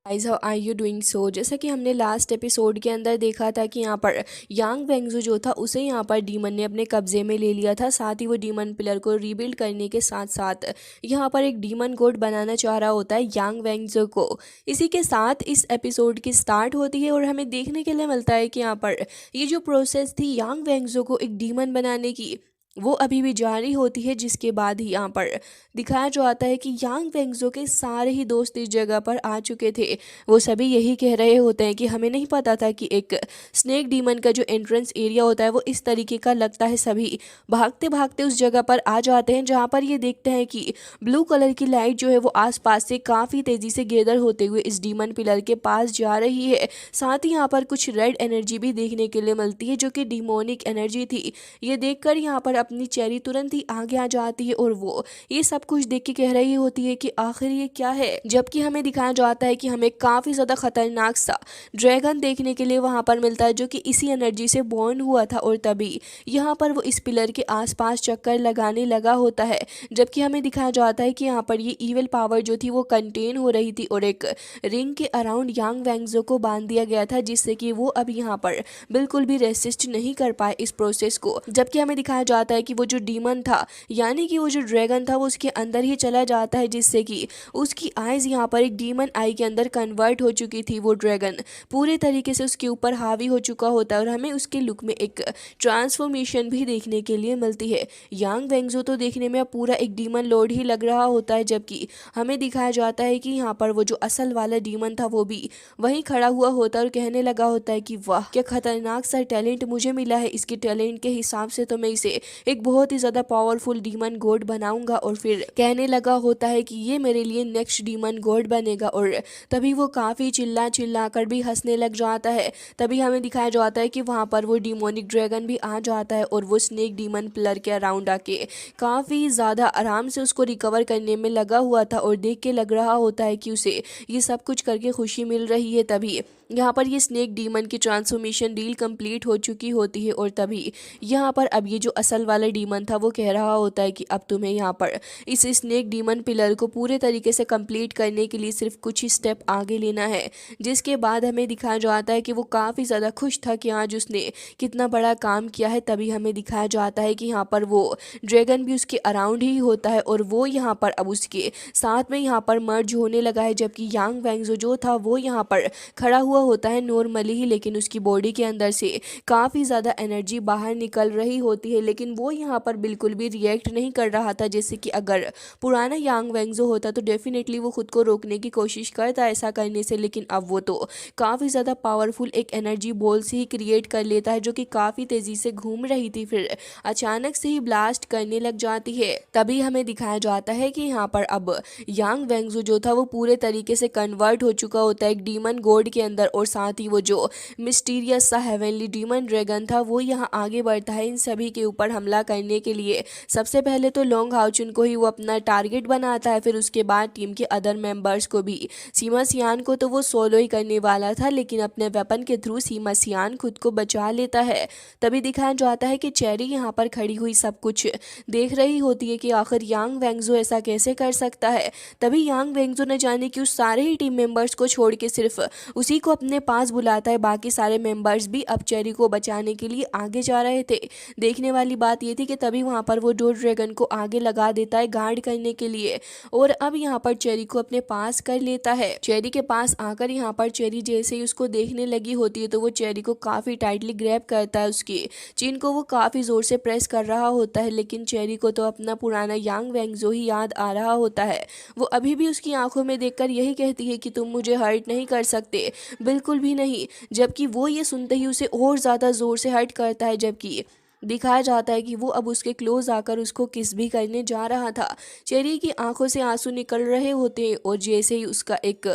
Guys how are you doing so. जैसा कि हमने लास्ट एपिसोड के अंदर देखा था कि यहाँ पर यांग वेंगजू जो था उसे यहाँ पर डीमन ने अपने कब्जे में ले लिया था। साथ ही वो डीमन पिलर को रीबिल्ड करने के साथ साथ यहाँ पर एक डीमन गोड बनाना चाह रहा होता है यांग वेंगजू को। इसी के साथ इस एपिसोड की स्टार्ट होती है और हमें देखने के लिए मिलता है कि यहाँ पर ये जो प्रोसेस थी यांग वेंगजू को एक डीमन बनाने की वो अभी भी जारी होती है। जिसके बाद ही यहाँ पर दिखाया जो आता है कि यांग वेंगजो के सारे ही दोस्त इस जगह पर आ चुके थे। वो सभी यही कह रहे होते हैं कि हमें नहीं पता था कि एक स्नेक डीमन का जो एंट्रेंस एरिया होता है वो इस तरीके का लगता है। सभी भागते भागते उस जगह पर आ जाते हैं जहाँ पर ये देखते हैं कि ब्लू कलर की लाइट जो है वो आसपास से काफ़ी तेज़ी से गैदर होते हुए इस डीमन पिलर के पास जा रही है। साथ ही यहाँ पर कुछ रेड एनर्जी भी देखने के लिए मिलती है जो कि डिमोनिक एनर्जी थी। ये देखकर यहाँ पर अपनी चेरी तुरंत ही आगे आ जाती है और वो ये सब कुछ देख के कह रही होती है कि आखिर ये क्या है। जबकि हमें दिखाया जाता है कि हमें काफी ज्यादा खतरनाक सा ड्रैगन देखने के लिए वहां पर मिलता है जो कि इसी एनर्जी से बॉर्न हुआ था और तभी यहाँ पर वो इस पिलर के आसपास चक्कर लगाने लगा होता है। जबकि हमें दिखाया जाता है कि यहाँ पर ये इविल पावर जो थी वो कंटेन हो रही थी और एक रिंग के अराउंड यांग वेंगजो को बांध दिया गया था जिससे कि वो अब यहाँ पर बिल्कुल भी रेसिस्ट नहीं कर पाए इस प्रोसेस को। जबकि हमें दिखाया जाता है कि वो जो डीमन था यानी कि वो जो ड्रैगन था वो उसके अंदर ही चला जाता है जिससे कि उसकी आइज यहाँ पर एक डीमन आई के अंदर कन्वर्ट हो चुकी थी। वो ड्रैगन पूरे तरीके से उसके ऊपर हावी हो चुका होता है और हमें उसके लुक में एक ट्रांसफॉर्मेशन भी देखने के लिए मिलती है। यांग वेंगजो तो देखने में पूरा एक डीमन लॉर्ड ही लग रहा होता है जबकि हमें दिखाया जाता है कि यहाँ पर वो जो असल वाला डीमन था वो भी वहीं खड़ा हुआ होता है और कहने लगा होता है कि वाह क्या खतरनाक सा टैलेंट मुझे मिला है। इसके टैलेंट के हिसाब से तो मैं इसे एक बहुत ही ज्यादा पावरफुल डीमन गॉड बनाऊंगा। और फिर कहने लगा होता है कि ये मेरे लिए नेक्स्ट डीमन गॉड बनेगा और तभी वो काफी चिल्ला चिल्ला कर भी हंसने लग जाता है। तभी हमें दिखाया जाता है कि वहां पर वो डिमोनिक ड्रैगन भी आ जाता है और वो स्नेक डीमन पिलर के अराउंड आके काफी ज्यादा आराम से उसको रिकवर करने में लगा हुआ था और देख के लग रहा होता है कि उसे ये सब कुछ करके खुशी मिल रही है। तभी यहाँ पर ये स्नेक डीमन की ट्रांसफॉर्मेशन डील कंप्लीट हो चुकी होती है और तभी यहाँ पर अब ये जो असल वाला डीमन था वो कह रहा होता है कि अब तुम्हें यहाँ पर इस स्नेक डीमन पिलर को पूरे तरीके से कंप्लीट करने के लिए सिर्फ कुछ ही स्टेप आगे लेना है। जिसके बाद हमें दिखाया जाता है कि वो काफ़ी ज़्यादा खुश था कि आज उसने कितना बड़ा काम किया है। तभी हमें दिखाया जाता है कि यहाँ पर वो ड्रैगन भी उसके अराउंड ही होता है और वो यहाँ पर अब उसके साथ में यहाँ पर मर्ज होने लगा है। जबकि यांग वेंगजो जो था वो यहाँ पर खड़ा हुआ होता है नॉर्मली ही, लेकिन उसकी बॉडी के अंदर से काफ़ी ज़्यादा एनर्जी बाहर निकल रही होती है। लेकिन वो यहाँ पर बिल्कुल भी रिएक्ट नहीं कर रहा था। जैसे कि अगर पुराना यांग वेंगजो होता तो डेफिनेटली वो खुद को रोकने की कोशिश करता ऐसा करने से, लेकिन अब वो तो काफ़ी ज़्यादा पावरफुल एक एनर्जी बॉल से ही क्रिएट कर लेता है जो कि काफ़ी तेज़ी से घूम रही थी फिर अचानक से ही ब्लास्ट करने लग जाती है। तभी हमें दिखाया जाता है कि यहाँ पर अब यांग वेंगजो जो था वो पूरे तरीके से कन्वर्ट हो चुका होता है एक डीमन गॉड के अंदर और साथ ही वो जो मिस्टीरियस सा हेवनली डीमन ड्रैगन था वो यहाँ आगे बढ़ता है इन सभी के ऊपर हमला करने के लिए। सबसे पहले तो लोंग हाउचुन को ही वो अपना टारगेट बनाता है, फिर उसके बाद टीम के अदर मेंबर्स को भी। सीमा सियान को तो वो सोलो ही करने वाला था लेकिन अपने वेपन के थ्रू सीमा सियान खुद को बचा लेता है। तभी दिखाया जाता है कि चेरी यहाँ पर खड़ी हुई सब कुछ देख रही होती है कि आखिर यांग वेंगजो ऐसा कैसे कर सकता है। तभी यांग वेंगजो न जाने कि उस सारे ही टीम मेंबर्स को छोड़ के सिर्फ उसी को अपने पास बुलाता है। बाकी सारे मेंबर्स भी अब चेरी को बचाने के लिए आगे जा रहे थे। देखने वाली बात ये थी कि तभी वहां पर वो डो ड्रैगन को आगे लगा देता है गार्ड करने के लिए और अब यहाँ पर चेरी को अपने पास कर लेता है। चेरी के पास आकर यहाँ पर चेरी जैसे ही उसको देखने लगी होती है तो वो चेरी को काफी टाइटली ग्रैब करता है, उसकी चिन को वो काफी जोर से प्रेस कर रहा होता है। लेकिन चेरी को तो अपना पुराना यांग वेंगजो ही याद आ रहा होता है। वो अभी भी उसकी आंखों में देखकर यही कहती है कि तुम मुझे हर्ट नहीं कर सकते, बिल्कुल भी नहीं। जबकि वो ये सुनते ही उसे और ज़्यादा ज़ोर से हर्ट करता है। जबकि दिखाया जाता है कि वो अब उसके क्लोज आकर उसको किस भी करने जा रहा था। चेरी की आंखों से आंसू निकल रहे होते हैं और जैसे ही उसका एक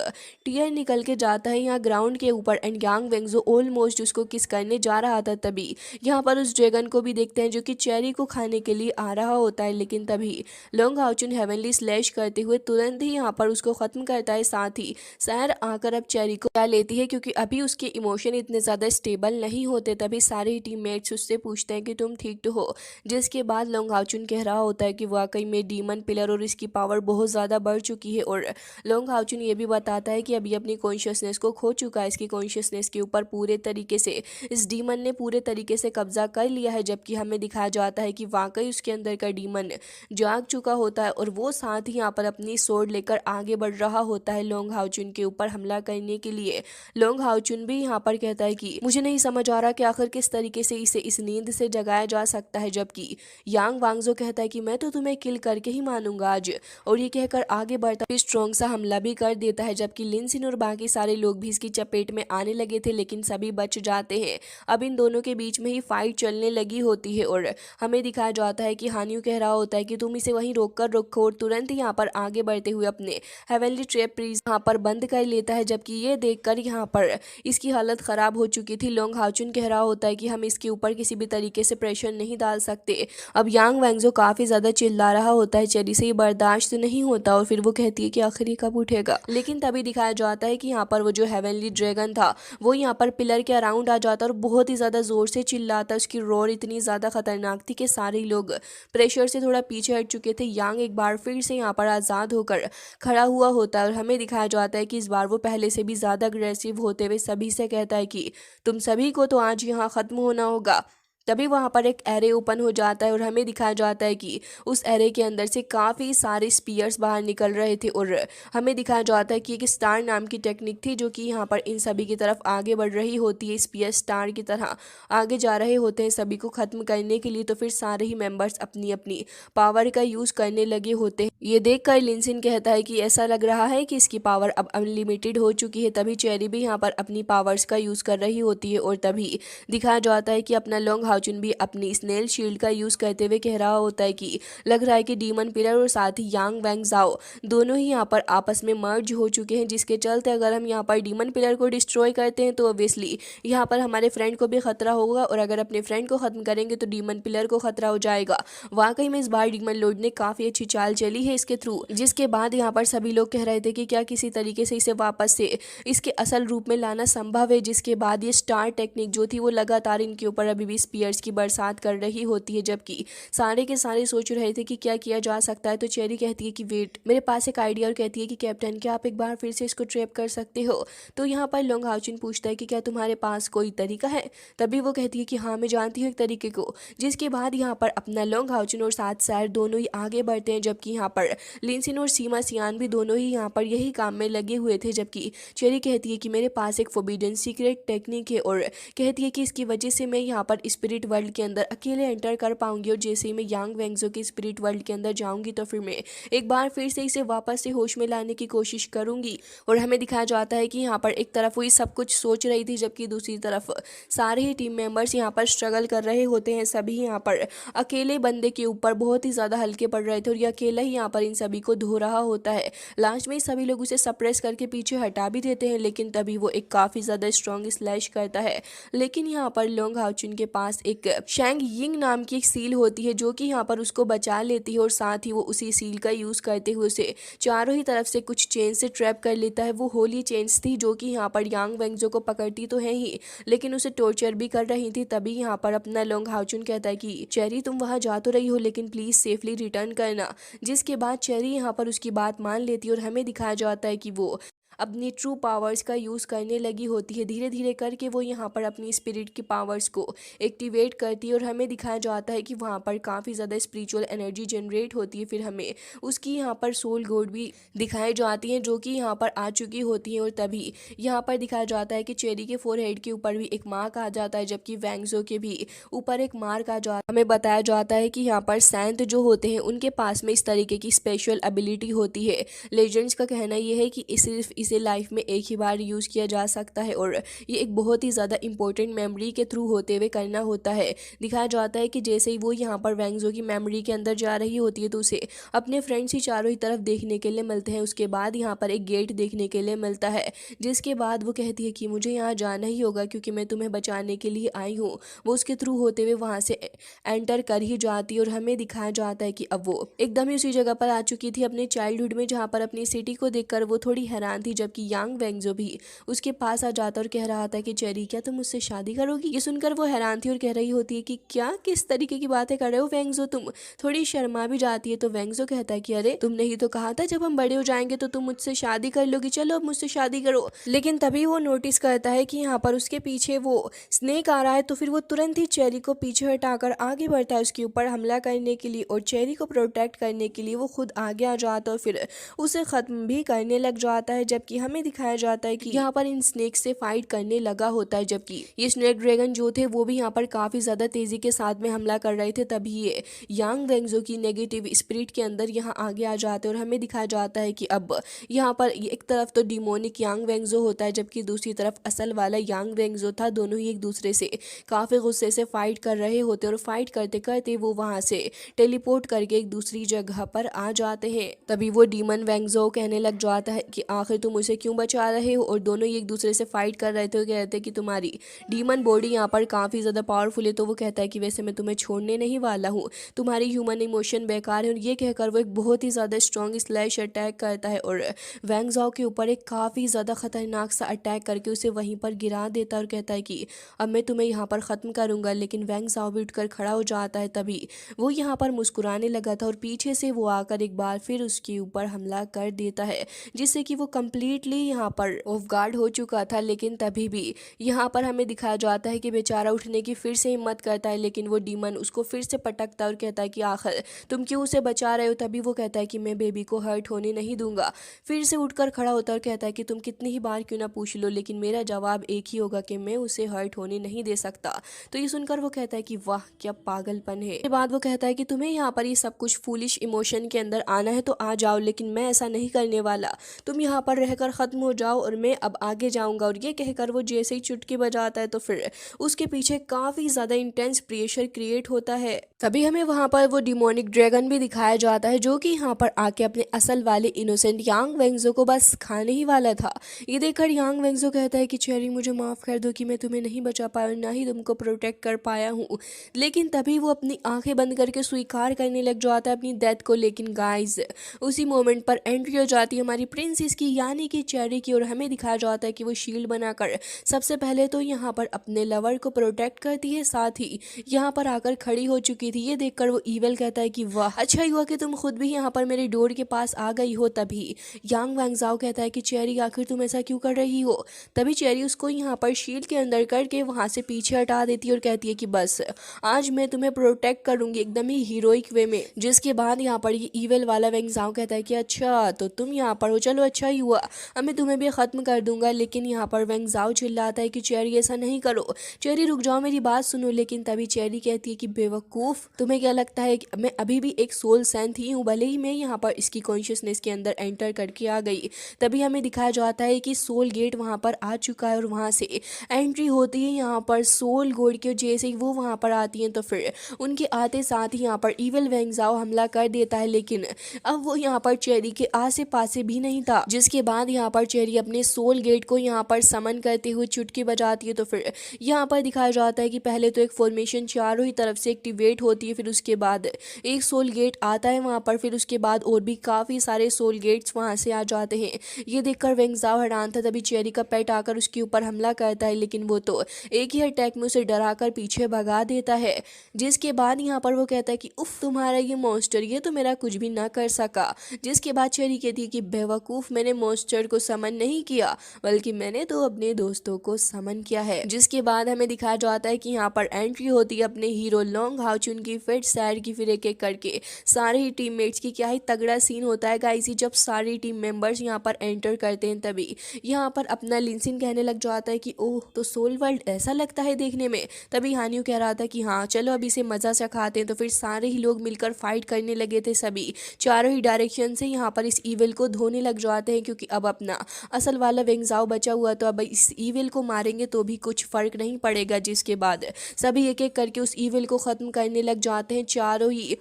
टीयर निकल के जाता है यहाँ ग्राउंड के ऊपर एंड यांग वेंगजो ऑलमोस्ट उसको किस करने जा रहा था। तभी यहाँ पर उस ड्रैगन को भी देखते हैं जो कि चेरी को खाने के लिए आ रहा होता है। लेकिन तभी लोंग हाउचुन हेवनली स्लैश करते हुए तुरंत ही यहाँ पर उसको खत्म करता है। साथ ही सैर आकर अब चेरी को क्या लेती है क्योंकि अभी उसके इमोशन इतने ज़्यादा स्टेबल नहीं होते। तभी सारे टीममेट्स उससे पूछते हैं कि तुम ठीक तो हो। जिसके बाद लोंग हाउचुन कह रहा होता है कि वाकई में डीमन पिलर और इसकी पावर बहुत ज़्यादा बढ़ चुकी है, और लोंग हाउचुन ये भी बताता है कि अभी अपनी कॉन्शियसनेस को खो चुका है। इसकी कॉन्शियसनेस के ऊपर पूरे तरीके से इस डीमन ने पूरे तरीके से कब्जा कर लिया है, जबकि हमें दिखाया जाता है कि वाकई उसके अंदर का डीमन जाग चुका होता है और वो साथ ही यहाँ पर अपनी स्वॉर्ड लेकर आगे बढ़ रहा होता है लोंग हाउचुन के ऊपर हमला करने के लिए। लोंग हाउचुन भी यहाँ पर कहता है कि मुझे नहीं समझ आ रहा कि आखिर किस तरीके से इसे इस नींद से जगाया जा सकता है, जबकि यांग वांगजो कहता है कि मैं तो तुम्हें किल करके ही मानूंगा आज, और ये कहकर आगे बढ़ता है, स्ट्रॉन्ग सा हमला भी कर देता है। जबकि लिनसिन और बाकी सारे लोग भी इसकी चपेट में आने लगे थे, लेकिन सभी बच जाते हैं। अब इन दोनों के बीच में ही फाइट चलने लगी होती है और हमें दिखाया जाता है कि हानियो कह रहा होता है कि तुम इसे वहीं रोक कर रखो, और तुरंत ही यहाँ पर आगे बढ़ते हुए अपने हेवनली ट्रैप प्रीज यहाँ पर बंद कर लेता है। जबकि ये देखकर यहाँ पर इसकी हालत खराब हो चुकी थी। लोंग हाउचुन कह रहा होता है कि हम इसके ऊपर किसी भी तरीके से प्रेशर नहीं डाल सकते। अब यांग वैंगजो काफी ज्यादा चिल्ला रहा होता है, चेरी से ये बर्दाश्त नहीं होता, और फिर वो कहती है कि आखिर ये कब उठेगा। लेकिन तभी दिखाया जाता है कि यहाँ पर वो जो हेवनली ड्रैगन था वो यहाँ पर पिलर के अराउंड आ जाता और बहुत ही ज्यादा जोर से चिल्लाता। उसकी रोर इतनी ज्यादा खतरनाक थी कि सारे लोग प्रेशर से थोड़ा पीछे हट चुके थे। यांग एक बार फिर से यहाँ पर आजाद होकर खड़ा हुआ होता है और हमें दिखाया जाता है कि इस बार वो पहले से भी ज्यादा अग्रेसिव होते हुए सभी से कहता है कि तुम सभी को तो आज यहाँ खत्म होना होगा। तभी वहाँ पर एक एरे ओपन हो जाता है और हमें दिखाया जाता है कि उस एरे के अंदर से काफ़ी सारे स्पीयर्स बाहर निकल रहे थे, और हमें दिखाया जाता है कि एक स्टार नाम की टेक्निक थी जो कि यहाँ पर इन सभी की तरफ आगे बढ़ रही होती है। स्पीयर स्टार की तरह आगे जा रहे होते हैं सभी को ख़त्म करने के लिए। तो फिर सारे ही मेंबर्स अपनी अपनी पावर का यूज़ करने लगे होते हैं। ये देख कर लिनसिन कहता है कि ऐसा लग रहा है कि इसकी पावर अब अनलिमिटेड हो चुकी है। तभी चेरी भी यहाँ पर अपनी पावर्स का यूज़ कर रही होती है, और तभी दिखाया जाता है कि अपना लोंग हाउचुन भी अपनी स्नेल शील्ड का यूज करते हुए कह रहा होता है कि लग रहा है कि डीमन पिलर और साथ ही यांग वैंगजाओ दोनों ही यहाँ पर आपस में मर्ज हो चुके हैं, जिसके चलते अगर हम यहाँ पर डीमन पिलर को डिस्ट्रॉय करते हैं तो ऑब्वियसली यहाँ पर हमारे फ्रेंड को भी खतरा होगा, और अगर अपने फ्रेंड को खत्म करेंगे तो डीमन पिलर को खतरा हो जाएगा। वाकई में इस बार डीमन लॉर्ड ने काफी अच्छी चाल चली है इसके थ्रू, जिसके बाद यहाँ पर सभी लोग कह रहे थे कि क्या किसी तरीके से इसे वापस से इसके असल रूप में लाना संभव है। जिसके बाद ये स्टार टेक्निक जो थी वो लगातार इनके ऊपर अभी भी स्पीयर्स की बरसात कर रही होती है, जबकि सारे के सारे सोच रहे थे कि क्या किया जा सकता है। तो चेरी कहती है कि वेट, मेरे पास एक आइडिया, और कहती है कि कैप्टन क्या आप एक बार फिर से इसको ट्रैप कर सकते हो। तो यहाँ पर लोंग हाउचुन पूछता है कि क्या तुम्हारे पास कोई तरीका है। तभी वो कहती है कि हाँ मैं जानती हूँ एक तरीके को। जिसके बाद यहाँ पर अपना लोंग हाउचुन और साथ सैर दोनों ही आगे बढ़ते हैं, जबकि यहाँ पर लिनसिन और सीमा सियान भी दोनों ही यहाँ पर यही काम में लगे हुए थे। जबकि चेरी कहती है कि मेरे पास एक फोरबिडन सीक्रेट टेक्निक है, और कहती है कि इसकी वजह से मैं यहाँ पर स्पिरिट वर्ल्ड के अंदर अकेले एंटर कर पाऊंगी, और जैसे ही मैं यांग वेंगजो के स्पिरिट वर्ल्ड के अंदर जाऊंगी तो फिर मैं एक बार फिर से इसे वापस से होश में लाने की कोशिश करूंगी। और हमें दिखाया जाता है कि यहाँ पर एक तरफ वो सब कुछ सोच रही थी, जबकि दूसरी तरफ सारे ही टीम मेंबर्स यहाँ पर स्ट्रगल कर रहे होते हैं। सभी यहाँ पर अकेले बंदे के ऊपर बहुत ही ज़्यादा हल्के पड़ रहे थे, और ये अकेला ही यहाँ पर इन सभी को धो रहा होता है। लास्ट में सभी लोग उसे सप्रेस करके पीछे हटा भी देते हैं, लेकिन तभी वो एक काफ़ी ज़्यादा स्ट्रॉन्ग स्लैश करता है। लेकिन यहाँ पर लोंग हाउचुन के पास एक शैंग यिंग नाम की एक सील होती है जो कि यहाँ पर उसको बचा लेती है, और साथ ही वो उसी सील का यूज़ करते हुए उसे चारों ही तरफ से कुछ चेन से ट्रैप कर लेता है। वो होली चेन्स थी जो कि यहाँ पर यांग वेंगजो को पकड़ती तो है ही, लेकिन उसे टॉर्चर भी कर रही थी। तभी यहाँ पर अपना लोंग हाउचुन कहता है कि चेरी तुम वहाँ जा तो रही हो, लेकिन प्लीज़ सेफली रिटर्न करना। जिसके बाद चेरी यहाँ पर उसकी बात मान लेती है, और हमें दिखाया जाता है कि वो अपनी ट्रू पावर्स का यूज़ करने लगी होती है। धीरे धीरे करके वो यहाँ पर अपनी स्पिरिट की पावर्स को एक्टिवेट करती है, और हमें दिखाया जाता है कि वहाँ पर काफ़ी ज़्यादा स्पिरिचुअल एनर्जी जनरेट होती है। फिर हमें उसकी यहाँ पर सोल गोड भी दिखाई जाती हैं जो कि यहाँ पर आ चुकी होती हैं, और तभी यहाँ पर दिखाया जाता है कि चेरी के फोरहेड के ऊपर भी एक मार्क आ जाता है, जबकि वैंगजो के भी ऊपर एक मार्क आ जाता है। हमें बताया जाता है कि यहाँ पर सैंत जो होते हैं उनके पास में इस तरीके की स्पेशल एबिलिटी होती है। लेजेंड्स का कहना यह है कि सिर्फ इसे लाइफ में एक ही बार यूज़ किया जा सकता है, और ये एक बहुत ही ज़्यादा इंपॉर्टेंट मेमोरी के थ्रू होते हुए करना होता है। दिखाया जाता है कि जैसे ही वो यहाँ पर वैंगजो की मेमोरी के अंदर जा रही होती है तो उसे अपने फ्रेंड्स ही चारों ही तरफ देखने के लिए मिलते हैं। उसके बाद यहाँ पर एक गेट देखने के लिए मिलता है, जिसके बाद वो कहती है कि मुझे यहाँ जाना ही होगा क्योंकि मैं तुम्हें बचाने के लिए आई हूँ। वो उसके थ्रू होते हुए वहाँ से एंटर कर ही जाती है, और हमें दिखाया जाता है कि अब वो एकदम ही उसी जगह पर आ चुकी थी अपने चाइल्डहुड में, जहाँ पर अपनी सिटी को देखकर वो थोड़ी हैरान थी। थी, जबकि यांग वेंगजो भी उसके पास आ जाता और कह रहा था कि चेरी क्या तुम मुझसे शादी करोगी। ये सुनकर वो हैरान थी और कह रही होती है कि क्या, किस तरीके की बातें कर रहे हो वेंगजो, तुम थोड़ी शर्मा भी जाती है। तो वेंगजो कहता है कि अरे तुमने ही तो कहा था जब हम बड़े हो जाएंगे तो तुम मुझसे शादी कर लोगी, चलो अब मुझसे शादी करो। लेकिन तभी वो नोटिस करता है कि यहाँ पर उसके पीछे वो स्नेक आ रहा है, तो फिर वो तुरंत ही चेरी को पीछे हटाकर आगे बढ़ता है उसके ऊपर हमला करने के लिए, और चेरी को प्रोटेक्ट करने के लिए वो खुद आगे आ जाता है और फिर उसे खत्म भी करने लग जाता है। जबकि हमें दिखाया जाता है कि यहाँ पर इन स्नेक से फाइट करने लगा होता है, जबकि ये स्नेक ड्रैगन जो थे वो भी यहाँ पर काफी ज्यादा तेजी के साथ में हमला कर रहे थे। तभी ये यांग वेंगजो की नेगेटिव स्पिरिट के अंदर यहाँ आगे आ जाते हैं और हमें दिखाया जाता है कि अब यहाँ पर एक तरफ तो डिमोनिक यांग वेंगजो होता है, जबकि दूसरी तरफ असल वाला यांग वेंगजो था। दोनों ही एक दूसरे से काफी गुस्से से फाइट कर रहे होते हैं और फाइट करते करते वो वहां से टेलीपोर्ट करके एक दूसरी जगह पर आ जाते हैं। तभी वो डीमन वेंगजो कहने लग जाता है कि आखिर तुम उसे क्यों बचा रहे हो, और दोनों ही एक दूसरे से फाइट कर रहे थे और कहते हैं कि तुम्हारी डीमन बॉडी यहाँ पर काफी ज्यादा पावरफुल है। तो वो कहता है कि वैसे मैं तुम्हें छोड़ने नहीं वाला हूँ, तुम्हारी ह्यूमन इमोशन बेकार है। और ये कहकर वो एक बहुत ही ज्यादा स्ट्रॉन्ग स्लैश अटैक करता है और वेंगजाओ के ऊपर एक काफी ज्यादा खतरनाक सा अटैक करके उसे वहीं पर गिरा देता है और कहता है कि अब मैं तुम्हें यहाँ पर खत्म करूंगा। लेकिन वेंगजाओ भी उठकर खड़ा हो जाता है। तभी वो यहाँ पर मुस्कुराने लगा था और पीछे से वो आकर एक बार फिर उसके ऊपर हमला कर देता है, जिससे कि वो कम्प्लीटली यहाँ पर ऑफ गार्ड हो चुका था। लेकिन तभी भी यहाँ पर हमें दिखाया जाता है कि बेचारा उठने की फिर से हिम्मत करता है, लेकिन वो डीमन उसको फिर से पटकता है और कहता है कि आखिर तुम क्यों उसे बचा रहे हो। तभी वो कहता है कि मैं बेबी को हर्ट होने नहीं दूंगा। फिर से उठकर खड़ा होता है और कहता है कि तुम कितनी ही बार क्यों ना पूछ लो, लेकिन मेरा जवाब एक ही होगा कि मैं उसे हर्ट होने नहीं दे सकता। तो ये सुनकर वो कहता है कि वाह क्या पागलपन है। उसके बाद वो कहता है कि तुम्हें यहाँ पर ये सब कुछ फूलिश इमोशन के अंदर आना है तो आ जाओ, लेकिन मैं ऐसा नहीं करने वाला। तुम यहाँ पर रहकर खत्म हो जाओ और मैं अब आगे जाऊंगा। और ये कहकर वो जैसे ही चुटकी बजाता है तो फिर उसके पीछे काफी ज्यादा इंटेंस प्रेशर क्रिएट होता है। तभी हमें वहां पर वो डिमोनिक ड्रैगन भी दिखाया जाता है, जो कि यहाँ पर आके अपने असल वाले इनोसेंट यांग वेंगजो को बस खाने ही वाला था। ये देखकर यांग वेंगजो कहता है कि चेरी मुझे माफ कर दो कि मैं तुम्हें नहीं बचा पाया और ना ही तुमको प्रोटेक्ट कर पाया हूँ। लेकिन तभी वो अपनी आंखें बंद करके स्वीकार करने लग जाता है अपनी डेथ को। लेकिन गाइस उसी मोमेंट पर एंट्री हो जाती है हमारी प्रिंसेस की, यानी कि चेरी की, और हमें दिखाया जाता है कि वो शील्ड बनाकर सबसे पहले तो यहाँ पर अपने लवर को प्रोटेक्ट करती है, साथ ही यहाँ पर आकर खड़ी हो चुकी थी। ये देखकर वो ईवल कहता है कि वाह अच्छा ही हुआ कि तुम खुद भी यहाँ पर मेरे डोर के पास आ गई हो। तभी यांग वेंगजाओ कहता है कि चेरी आखिर तुम ऐसा क्यों कर रही हो। तभी चेरी उसको यहाँ पर शील्ड के अंदर करके वहां से पीछे हटा देती है और कहती है कि बस आज मैं तुम्हें प्रोटेक्ट करूंगी एकदम ही हीरोइक वे में। जिसके बाद यहाँ पर ये ईवल वाला वेंगजाओ कहता है कि अच्छा तो तुम यहाँ पर हो, चलो अच्छा ही हुआ, अब मैं तुम्हें भी खत्म कर दूंगा। लेकिन यहाँ पर वेंगजाओ चिल्लाता है कि चेरी ऐसा नहीं करो, चेरी रुक जाओ मेरी बात सुनो। लेकिन तभी चेरी कहती है कि बेवकूफ, तुम्हें क्या लगता है कि मैं अभी भी एक सोल सेंथ ही हूँ, भले ही मैं यहाँ पर इसकी कॉन्शियसनेस के अंदर एंटर करके आ गई। तभी हमें दिखाया जाता है कि सोल गेट वहां पर आ चुका है और वहां से एंट्री होती है यहाँ पर सोल गोड के। जैसे ही वो वहां पर आती हैं तो फिर उनके आते साथ ही यहाँ पर ईवल वेंगजाओ हमला कर देता है। लेकिन अब वो यहाँ पर चेरी के आसे पासे भी नहीं था। जिसके बाद यहाँ पर चेरी अपने सोल गेट को यहाँ पर समन करते हुए चुटकी बजाती है। तो फिर यहाँ पर दिखाया जाता है कि पहले तो एक फॉर्मेशन चारों ही तरफ से एक्टिवेट होती है, फिर उसके बाद एक सोल गेट आता है वहां पर, फिर उसके बाद और भी काफी सारे सोल गेट्स वहां से आ जाते हैं। ये देखकर वेंगजाओ हैरान था। तभी चेरी का पेट आकर उसके ऊपर हमला करता है, लेकिन वो तो एक ही अटैक में उसे डराकर पीछे भगा देता है। जिसके बाद यहाँ पर वो कहता है कि उफ तुम्हारा ये मॉन्स्टर, ये तो मेरा कुछ भी ना कर सका। जिसके बाद चेरी कहती है कि बेवकूफ, मैंने मॉन्स्टर को समन नहीं किया, बल्कि मैंने तो अपने दोस्तों को समन किया है। जिसके बाद हमें दिखाया जाता है कि यहाँ पर एंट्री होती है अपने हीरो लॉन्ग हाउचुन की, फिर सैड की, फिर एक एक करके सारे ही टीममेट्स की। क्या ही तगड़ा सीन होता है गाइस, जब सारे टीम मेंबर्स यहाँ पर एंटर करते हैं। तभी यहाँ पर अपना लिंसिन कहने लग जाता है कि ओह तो सोल वर्ल्ड ऐसा लगता है देखने में। तभी हानियो कह रहा था कि हाँ चलो अब इसे मजा चखाते हैं। तो फिर सारे ही लोग मिलकर फाइट करने लगे थे, सभी चारों ही डायरेक्शन से यहाँ पर इस ईविल को धोने लग जाते हैं, क्योंकि अब अपना असल वाला वेंगजाओ बचा हुआ, तो अब इस ईविल को मारेंगे तो भी कुछ फर्क नहीं पड़ेगा। जिसके बाद सभी एक एक करके उस ईविल को खत्म करने लग जाते हैं चारों ही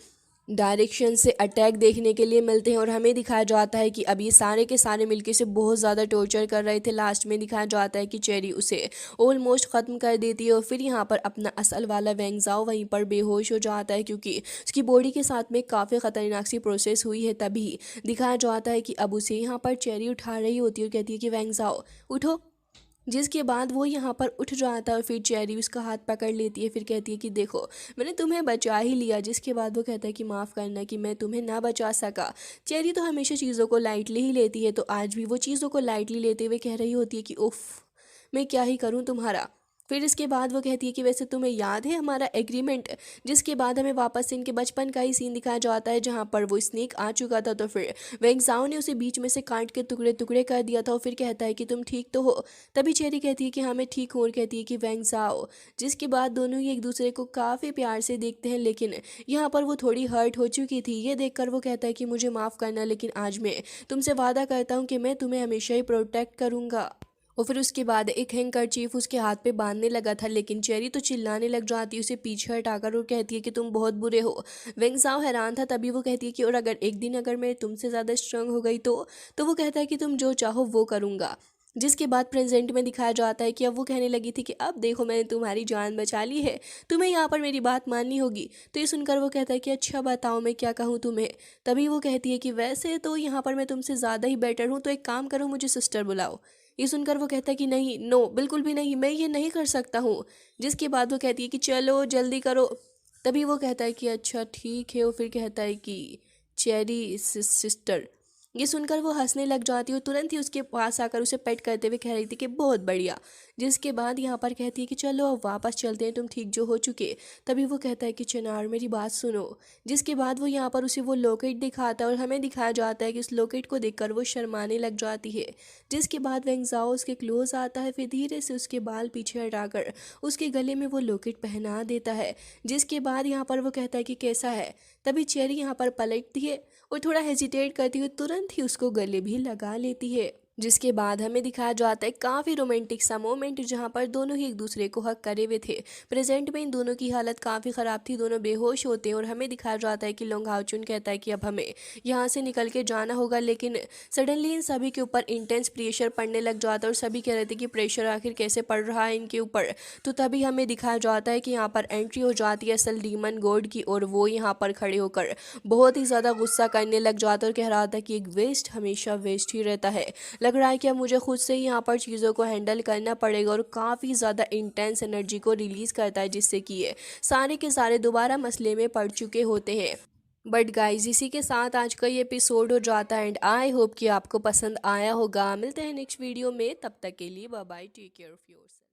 डायरेक्शन से अटैक देखने के लिए मिलते हैं और हमें दिखाया जाता है कि अब ये सारे के सारे मिलके से बहुत ज़्यादा टॉर्चर कर रहे थे। लास्ट में दिखाया जाता है कि चेरी उसे ऑलमोस्ट ख़त्म कर देती है और फिर यहाँ पर अपना असल वाला वेंग ज़ाओ वहीं पर बेहोश हो जाता है, क्योंकि उसकी बॉडी के साथ में काफ़ी ख़तरनाक सी प्रोसेस हुई है। तभी दिखाया जाता है कि अब उसे यहाँ पर चेरी उठा रही होती है और कहती है कि वेंग ज़ाओ उठो, जिसके बाद वो यहाँ पर उठ जाता है और फिर चेरी उसका हाथ पकड़ लेती है। फिर कहती है कि देखो मैंने तुम्हें बचा ही लिया। जिसके बाद वो कहता है कि माफ़ करना कि मैं तुम्हें ना बचा सका। चेरी तो हमेशा चीज़ों को लाइटली ही लेती है, तो आज भी वो चीज़ों को लाइटली लेते हुए कह रही होती है कि उफ़, मैं क्या ही करूँ तुम्हारा। फिर इसके बाद वो कहती है कि वैसे तुम्हें याद है हमारा एग्रीमेंट। जिसके बाद हमें वापस से इनके बचपन का ही सीन दिखाया जाता है, जहाँ पर वो स्नेक आ चुका था तो फिर वेंगजाओ ने उसे बीच में से काट के टुकड़े टुकड़े कर दिया था और फिर कहता है कि तुम ठीक तो हो। तभी चेरी कहती है कि हाँ मैं ठीक हूँ और कहती है कि वेंगजाओ। जिसके बाद दोनों ही एक दूसरे को काफ़ी प्यार से देखते हैं, लेकिन यहाँ पर वो थोड़ी हर्ट हो चुकी थी। ये देखकर वो कहता है कि मुझे माफ़ करना, लेकिन आज मैं तुमसे वादा करता हूँ कि मैं तुम्हें हमेशा ही प्रोटेक्ट करूँगा। और फिर उसके बाद एक हैंकरचीफ उसके हाथ पे बांधने लगा था, लेकिन चेरी तो चिल्लाने लग जाती है उसे पीछे हटाकर और कहती है कि तुम बहुत बुरे हो। वेंगजाओ हैरान था। तभी वो कहती है कि और अगर एक दिन अगर मैं तुमसे ज़्यादा स्ट्रांग हो गई तो वो कहता है कि तुम जो चाहो वो करूँगा। जिसके बाद प्रेजेंट में दिखाया जाता है कि अब वो कहने लगी थी कि अब देखो मैंने तुम्हारी जान बचा ली है, तुम्हें यहाँ पर मेरी बात माननी होगी। तो ये सुनकर वो कहता है कि अच्छा बताओ मैं क्या कहूँ तुम्हें। तभी वो कहती है कि वैसे तो यहाँ पर मैं तुमसे ज़्यादा ही बेटर हूँ, तो एक काम करो मुझे सिस्टर बुलाओ। ये सुनकर वो कहता है कि नहीं, नो बिल्कुल भी नहीं, मैं ये नहीं कर सकता हूँ। जिसके बाद वो कहती है कि चलो जल्दी करो। तभी वो कहता है कि अच्छा ठीक है। और फिर कहता है कि चेरी सिस्टर। ये सुनकर वो हंसने लग जाती है और तुरंत ही उसके पास आकर उसे पेट करते हुए कह रही थी कि बहुत बढ़िया। जिसके बाद यहाँ पर कहती है कि चलो अब वापस चलते हैं, तुम ठीक जो हो चुके। तभी वो कहता है कि चिनार मेरी बात सुनो। जिसके बाद वो यहाँ पर उसे वो लॉकेट दिखाता है और हमें दिखाया जाता है कि उस लॉकेट को देखकर वो शर्माने लग जाती है। जिसके बाद वेंगजाओ उसके क्लोज आता है, फिर धीरे से उसके बाल पीछे हटाकर उसके गले में वो लॉकेट पहना देता है। जिसके बाद यहाँ पर वो कहता है कि कैसा है। तभी चेरी यहाँ पर पलटती है और थोड़ा हेजिटेट करती हुई तुरंत ही उसको गले भी लगा लेती है। जिसके बाद हमें दिखाया जाता है काफ़ी रोमांटिक सा मोमेंट, जहाँ पर दोनों ही एक दूसरे को हक करे हुए थे। प्रेजेंट में इन दोनों की हालत काफ़ी ख़राब थी, दोनों बेहोश होते हैं और हमें दिखाया जाता है कि लोंग हाओचुन कहता है कि अब हमें यहाँ से निकल के जाना होगा। लेकिन सडनली इन सभी के ऊपर इंटेंस प्रेशर पड़ने लग जाता है और सभी कह रहे थे कि प्रेशर आखिर कैसे पड़ रहा है इनके ऊपर। तो तभी हमें दिखाया जाता है कि यहाँ पर एंट्री हो जाती है असल डीमन गॉड की, और वो यहाँ पर खड़े होकर बहुत ही ज़्यादा गुस्सा करने लग जाता है और कह रहा था कि एक वेस्ट हमेशा वेस्ट ही रहता है। लग रहा है कि अब मुझे खुद से ही यहाँ पर चीज़ों को हैंडल करना पड़ेगा, और काफ़ी ज़्यादा इंटेंस एनर्जी को रिलीज़ करता है, जिससे कि ये सारे के सारे दोबारा मसले में पड़ चुके होते हैं। बट गाइज इसी के साथ आज का ये एपिसोड हो जाता है एंड आई होप कि आपको पसंद आया होगा। मिलते हैं नेक्स्ट वीडियो में, तब तक के लिए bye bye, take care of yourself.